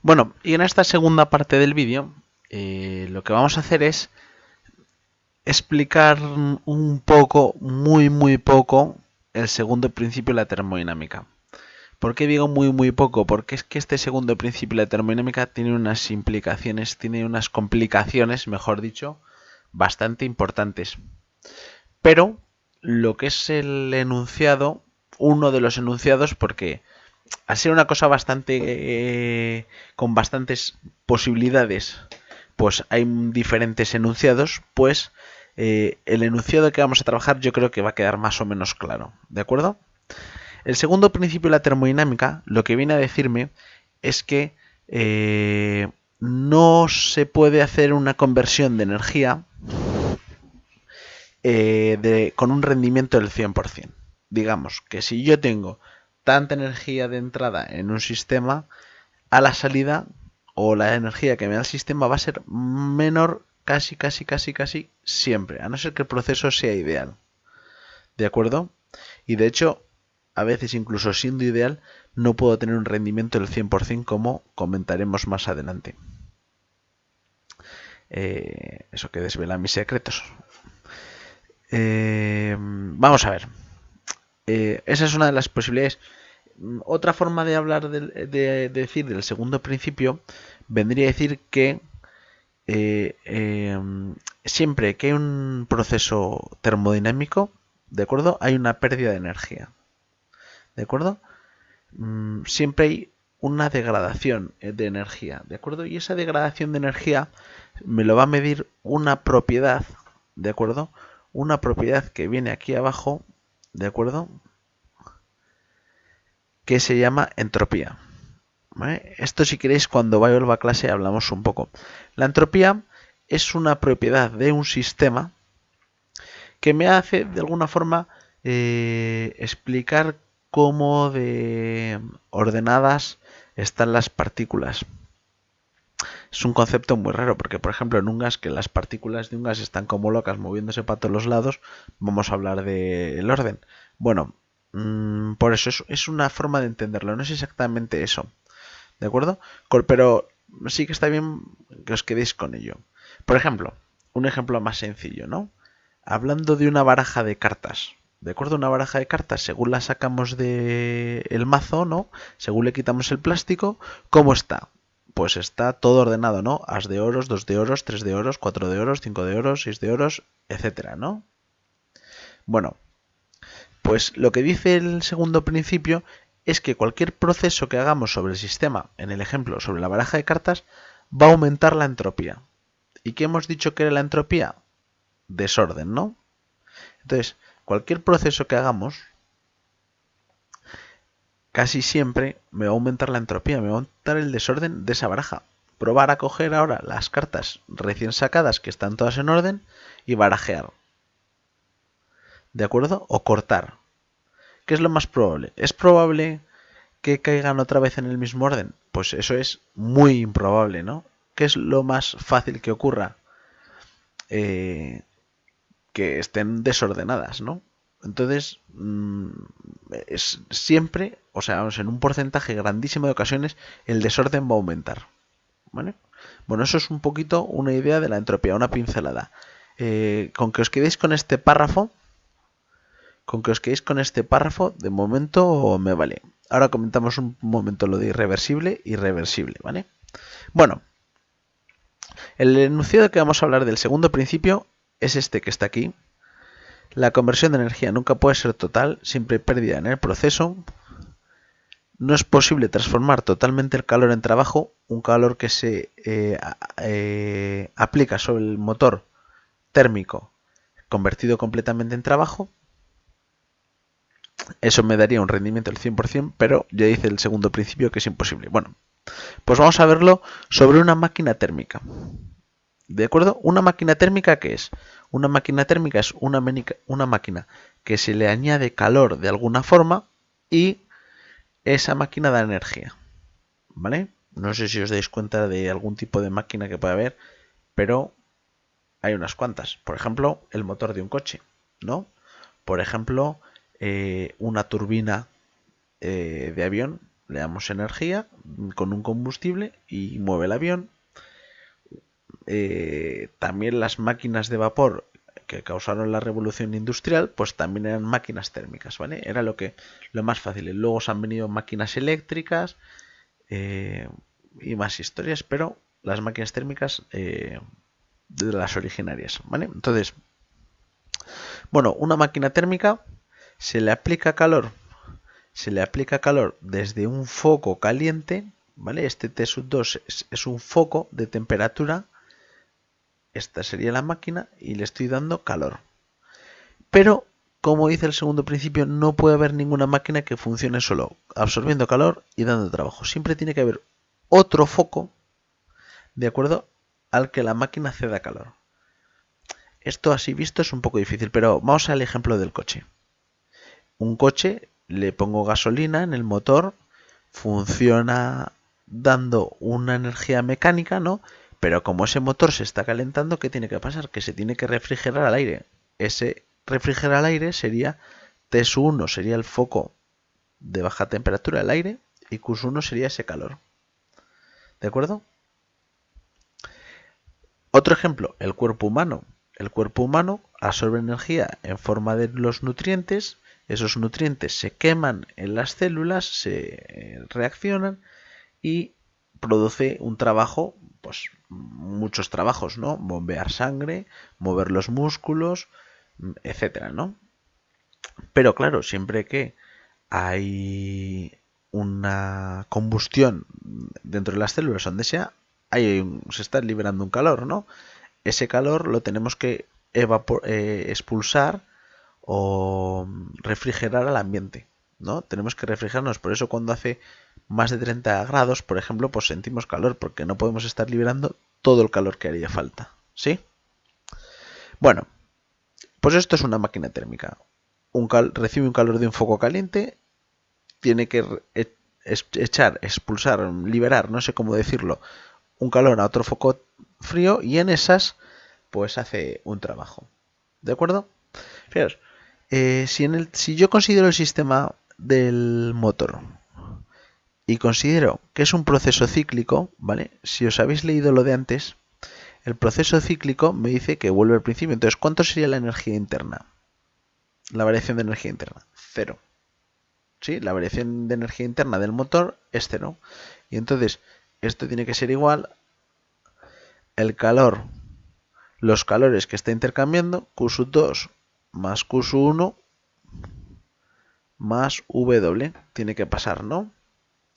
Bueno, y en esta segunda parte del vídeo lo que vamos a hacer es explicar un poco, muy poco, el segundo principio de la termodinámica. ¿Por qué digo muy poco? Porque es que este segundo principio de la termodinámica tiene unas implicaciones, tiene unas complicaciones, mejor dicho, bastante importantes. Pero lo que es el enunciado, uno de los enunciados, porque al ser una cosa bastante con bastantes posibilidades, pues hay diferentes enunciados, pues el enunciado que vamos a trabajar yo creo que va a quedar más o menos claro, ¿de acuerdo? El segundo principio de la termodinámica lo que viene a decirme es que no se puede hacer una conversión de energía con un rendimiento del 100%. Digamos que si yo tengo tanta energía de entrada en un sistema, a la salida o la energía que me da el sistema va a ser menor casi siempre, a no ser que el proceso sea ideal. ¿De acuerdo? Y de hecho, a veces incluso siendo ideal, no puedo tener un rendimiento del 100% como comentaremos más adelante. Eso que desvela mis secretos. Vamos a ver. Esa es una de las posibilidades. Otra forma de hablar de decir del segundo principio vendría a decir que eh, eh, siempre que hay un proceso termodinámico, ¿de acuerdo? Hay una pérdida de energía, ¿de acuerdo? Siempre hay una degradación de energía, ¿de acuerdo? Y esa degradación de energía me lo va a medir una propiedad, ¿de acuerdo? Una propiedad que viene aquí abajo, ¿de acuerdo? Que se llama entropía. ¿Vale? Esto si queréis cuando vuelva a clase hablamos un poco. La entropía es una propiedad de un sistema que me hace de alguna forma explicar cómo de ordenadas están las partículas. Es un concepto muy raro porque, por ejemplo, en un gas que las partículas de un gas están como locas moviéndose para todos los lados, vamos a hablar del orden. Bueno, por eso es una forma de entenderlo, no es exactamente eso. ¿De acuerdo? Pero sí que está bien que os quedéis con ello. Por ejemplo, un ejemplo más sencillo, ¿no? Hablando de una baraja de cartas. ¿De acuerdo? Una baraja de cartas, según la sacamos del mazo, ¿no? Según le quitamos el plástico, ¿cómo está? Pues está todo ordenado, ¿no? As de oros, dos de oros, tres de oros, cuatro de oros, cinco de oros, seis de oros, etcétera, ¿no? Bueno, pues lo que dice el segundo principio es que cualquier proceso que hagamos sobre el sistema, en el ejemplo sobre la baraja de cartas, va a aumentar la entropía. ¿Y qué hemos dicho que era la entropía? Desorden, ¿no? Entonces, cualquier proceso que hagamos, casi siempre me va a aumentar la entropía, me va a aumentar el desorden de esa baraja. Probar a coger ahora las cartas recién sacadas que están todas en orden y barajear. ¿De acuerdo? O cortar. ¿Qué es lo más probable? Es probable que caigan otra vez en el mismo orden. Pues eso es muy improbable, ¿no? ¿Qué es lo más fácil que ocurra? Que estén desordenadas, ¿no? Entonces, es siempre, o sea, en un porcentaje grandísimo de ocasiones, el desorden va a aumentar. ¿Vale? Bueno, eso es un poquito una idea de la entropía, una pincelada. Con que os quedéis con este párrafo, de momento me vale. Ahora comentamos un momento lo de irreversible y reversible, ¿vale? Bueno, el enunciado que vamos a hablar del segundo principio es este que está aquí. La conversión de energía nunca puede ser total, siempre hay pérdida en el proceso. No es posible transformar totalmente el calor en trabajo, un calor que se aplica sobre el motor térmico convertido completamente en trabajo. Eso me daría un rendimiento del 100%, pero ya dice el segundo principio que es imposible. Bueno, pues vamos a verlo sobre una máquina térmica. ¿De acuerdo? ¿Una máquina térmica qué es? Una máquina térmica es una máquina que se le añade calor de alguna forma y esa máquina da energía. ¿Vale? No sé si os dais cuenta de algún tipo de máquina que puede haber, pero hay unas cuantas. Por ejemplo, el motor de un coche, ¿no? Por ejemplo, una turbina de avión, le damos energía con un combustible y mueve el avión. También las máquinas de vapor que causaron la revolución industrial, pues también eran máquinas térmicas, ¿vale? Era lo más fácil. Luego se han venido máquinas eléctricas y más historias, pero las máquinas térmicas de las originarias, ¿vale? Entonces, bueno, una máquina térmica se le aplica calor desde un foco caliente, ¿vale? Este T2 es un foco de temperatura. Esta sería la máquina y le estoy dando calor. Pero, como dice el segundo principio, no puede haber ninguna máquina que funcione solo absorbiendo calor y dando trabajo. Siempre tiene que haber otro foco, de acuerdo, al que la máquina ceda calor. Esto así visto es un poco difícil, pero vamos al ejemplo del coche. Un coche, le pongo gasolina en el motor, funciona dando una energía mecánica, ¿no? Pero como ese motor se está calentando, ¿qué tiene que pasar? Que se tiene que refrigerar al aire. Ese refrigerar al aire sería T1 sería el foco de baja temperatura del aire y Q1 sería ese calor. ¿De acuerdo? Otro ejemplo, el cuerpo humano. El cuerpo humano absorbe energía en forma de los nutrientes. Esos nutrientes se queman en las células, se reaccionan y produce un trabajo, pues muchos trabajos, ¿no? Bombear sangre, mover los músculos, etcétera, ¿no? Pero claro, siempre que hay una combustión dentro de las células, donde sea, se está liberando un calor, ¿no? Ese calor lo tenemos que expulsar o refrigerar al ambiente, ¿no? Tenemos que refrigerarnos, por eso cuando hace más de 30 grados, por ejemplo, pues sentimos calor, porque no podemos estar liberando todo el calor que haría falta, ¿sí? Bueno, pues esto es una máquina térmica. Recibe un calor de un foco caliente, tiene que echar, expulsar, liberar, no sé cómo decirlo, un calor a otro foco frío y en esas pues hace un trabajo. ¿De acuerdo? Fijaros, si yo considero el sistema del motor y considero que es un proceso cíclico, ¿vale? Si os habéis leído lo de antes, el proceso cíclico me dice que vuelve al principio. Entonces, ¿cuánto sería la energía interna? La variación de energía interna, 0. ¿Sí? La variación de energía interna del motor es 0. Y entonces, esto tiene que ser igual el calor, los calores que está intercambiando, Q2 más Q1 más W. Tiene que pasar, ¿no?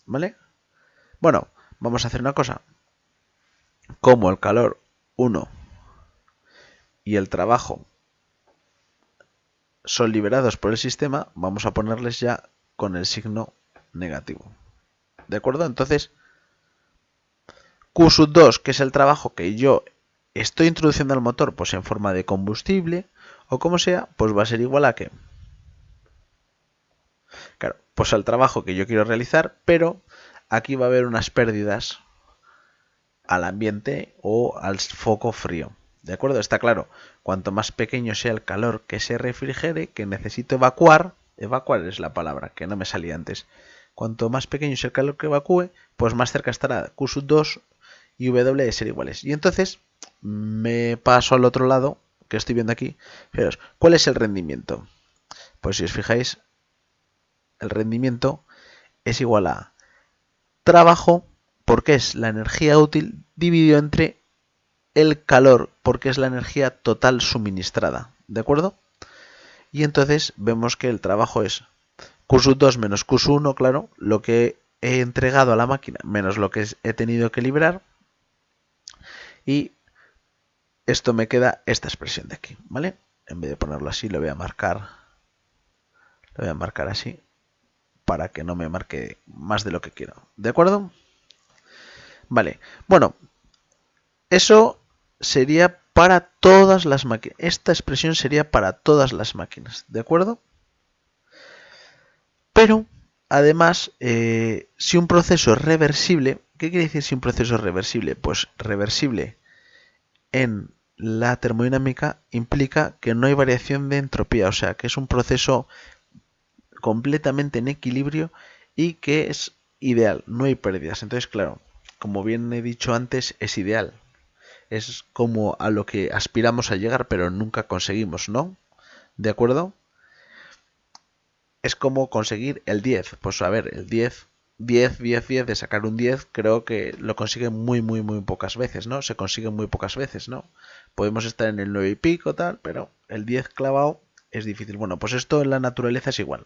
¿Vale? Bueno, vamos a hacer una cosa. Como el calor 1 y el trabajo son liberados por el sistema, vamos a ponerles ya con el signo negativo. ¿De acuerdo? Entonces, Q2, que es el trabajo que yo estoy introduciendo al motor, pues en forma de combustible, o como sea, pues va a ser igual a ¿qué? Claro, pues al trabajo que yo quiero realizar, pero aquí va a haber unas pérdidas al ambiente o al foco frío. ¿De acuerdo? Está claro, cuanto más pequeño sea el calor que se refrigere, que necesito evacuar es la palabra, que no me salía antes. Cuanto más pequeño sea el calor que evacúe, pues más cerca estará Q2 y W de ser iguales. Y entonces me paso al otro lado, que estoy viendo aquí. Fijaros, ¿cuál es el rendimiento? Pues si os fijáis, el rendimiento es igual a trabajo, porque es la energía útil, dividido entre el calor, porque es la energía total suministrada. ¿De acuerdo? Y entonces vemos que el trabajo es Q2 menos Q1, claro, lo que he entregado a la máquina menos lo que he tenido que liberar. Y esto me queda esta expresión de aquí, ¿vale? En vez de ponerlo así, lo voy a marcar así para que no me marque más de lo que quiero. ¿De acuerdo? Vale. Bueno, eso sería para todas las máquinas. Esta expresión sería para todas las máquinas. ¿De acuerdo? Pero, además, si un proceso es reversible, ¿qué quiere decir si un proceso es reversible? Pues reversible en la termodinámica implica que no hay variación de entropía, o sea, que es un proceso completamente en equilibrio y que es ideal, no hay pérdidas. Entonces, claro, como bien he dicho antes, es ideal. Es como a lo que aspiramos a llegar, pero nunca conseguimos, ¿no? ¿De acuerdo? Es como conseguir el 10. Pues a ver, el 10, 10, 10, 10, de sacar un 10, creo que lo consigue muy, muy, muy pocas veces, ¿no? Se consigue muy pocas veces, ¿no? Podemos estar en el 9 y pico, tal, pero el 10 clavado es difícil. Bueno, pues esto en la naturaleza es igual.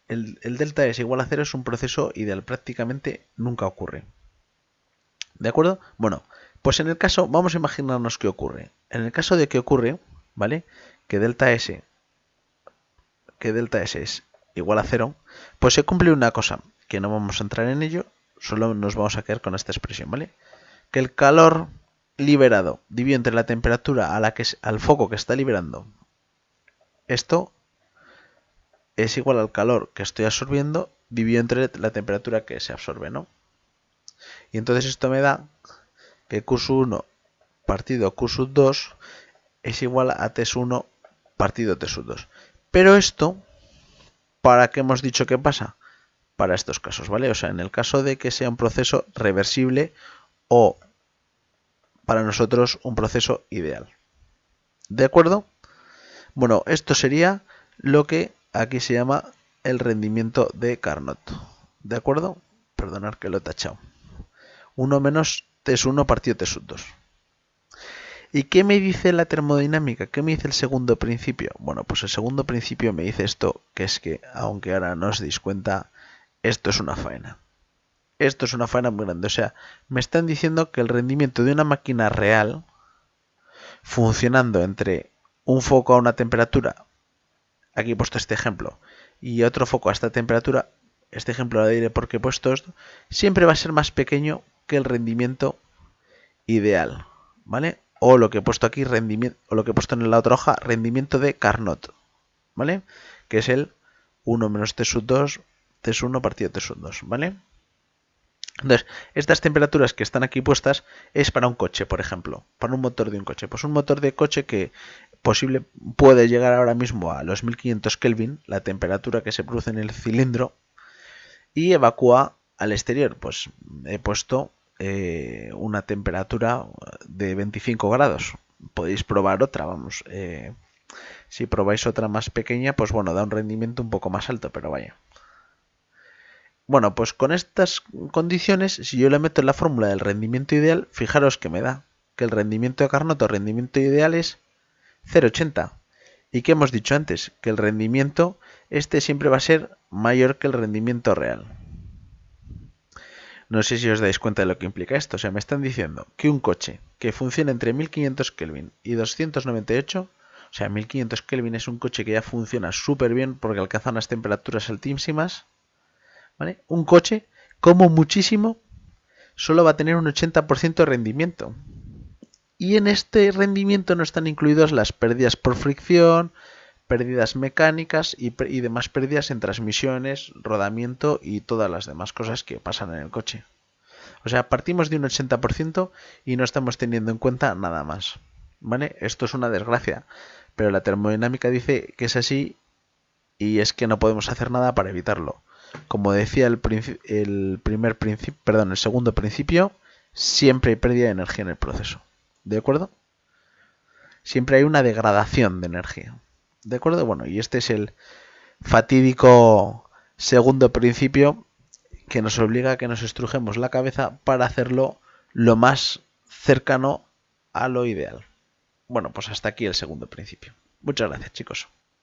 El delta S igual a 0 es un proceso ideal, prácticamente nunca ocurre. ¿De acuerdo? Bueno, pues en el caso, vamos a imaginarnos qué ocurre. En el caso de que ocurre, ¿vale? Que delta S es igual a 0, pues se cumple una cosa, que no vamos a entrar en ello, solo nos vamos a quedar con esta expresión, ¿vale? Que el calor liberado dividido entre la temperatura al foco que está liberando, esto es igual al calor que estoy absorbiendo dividido entre la temperatura que se absorbe, ¿no? Y entonces esto me da que Q1 partido Q2 es igual a T1 partido T2. Pero esto, ¿para qué hemos dicho que pasa? Para estos casos, ¿vale? O sea, en el caso de que sea un proceso reversible o para nosotros un proceso ideal. ¿De acuerdo? Bueno, esto sería lo que aquí se llama el rendimiento de Carnot. ¿De acuerdo? Perdonad que lo he tachado. 1 menos T1 partido T2. ¿Y qué me dice la termodinámica? ¿Qué me dice el segundo principio? Bueno, pues el segundo principio me dice esto, que es que, aunque ahora no os deis cuenta, esto es una faena. Esto es una faena muy grande. O sea, me están diciendo que el rendimiento de una máquina real, funcionando entre un foco a una temperatura, aquí he puesto este ejemplo, y otro foco a esta temperatura, este ejemplo lo diré porque he puesto esto, siempre va a ser más pequeño que el rendimiento ideal, ¿vale? O lo que he puesto aquí, rendimiento, o lo que he puesto en la otra hoja, rendimiento de Carnot, ¿vale? Que es el 1 menos T2, T1 partido T2, ¿vale? Entonces, estas temperaturas que están aquí puestas es para un coche, por ejemplo, para un motor de un coche. Pues un motor de coche que puede llegar ahora mismo a los 1500 Kelvin, la temperatura que se produce en el cilindro, y evacúa al exterior. Pues he puesto una temperatura de 25 grados. Podéis probar otra, vamos. Si probáis otra más pequeña, pues bueno, da un rendimiento un poco más alto, pero vaya. Bueno, pues con estas condiciones, si yo le meto en la fórmula del rendimiento ideal, fijaros que me da que el rendimiento de Carnot o rendimiento ideal es 0,80. ¿Y qué hemos dicho antes? Que el rendimiento siempre va a ser mayor que el rendimiento real. No sé si os dais cuenta de lo que implica esto. O sea, me están diciendo que un coche que funciona entre 1500 Kelvin y 298, o sea, 1500 Kelvin es un coche que ya funciona súper bien porque alcanza unas temperaturas altísimas, ¿vale? Un coche, como muchísimo, solo va a tener un 80% de rendimiento. Y en este rendimiento no están incluidas las pérdidas por fricción, pérdidas mecánicas y demás pérdidas en transmisiones, rodamiento y todas las demás cosas que pasan en el coche. O sea, partimos de un 80% y no estamos teniendo en cuenta nada más, ¿vale? Esto es una desgracia, pero la termodinámica dice que es así y es que no podemos hacer nada para evitarlo. Como decía el segundo principio, siempre hay pérdida de energía en el proceso. ¿De acuerdo? Siempre hay una degradación de energía. ¿De acuerdo? Bueno, y este es el fatídico segundo principio que nos obliga a que nos estrujemos la cabeza para hacerlo lo más cercano a lo ideal. Bueno, pues hasta aquí el segundo principio. Muchas gracias, chicos.